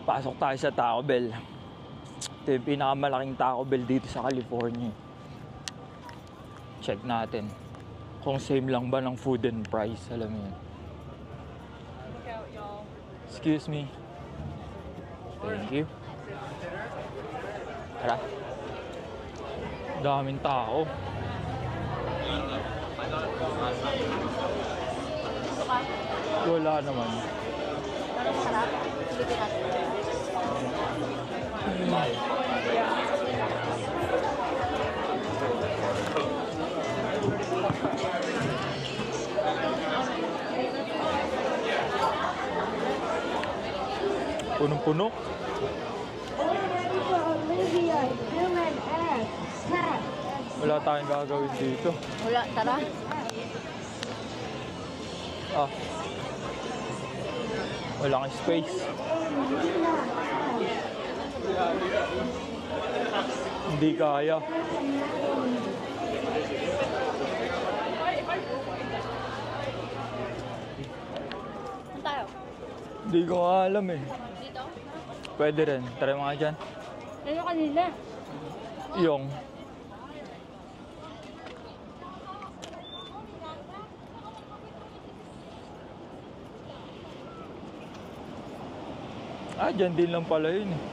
Pasok tayo sa Taco Bell. Ito yung pinakamalaking Taco Bell dito sa California. Check natin kung same lang ba ng food and price. Alam mo yun. Excuse me. Thank you. Tara. Daming tao. Wala naman. Parang sarap. Silipin natin. Punong-puno. Wala tayong gagawin dito. Wala, tara. Ah. Walang space. Hindi kaya. Saan tayo? Hindi ko alam eh. Dito? Pwede rin. Try mo nga dyan. Ano kanila? Yung. Ah, dyan din lang pala yun eh.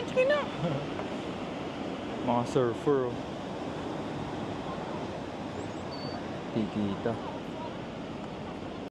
Sige na. Mga surfer oh. Tikita.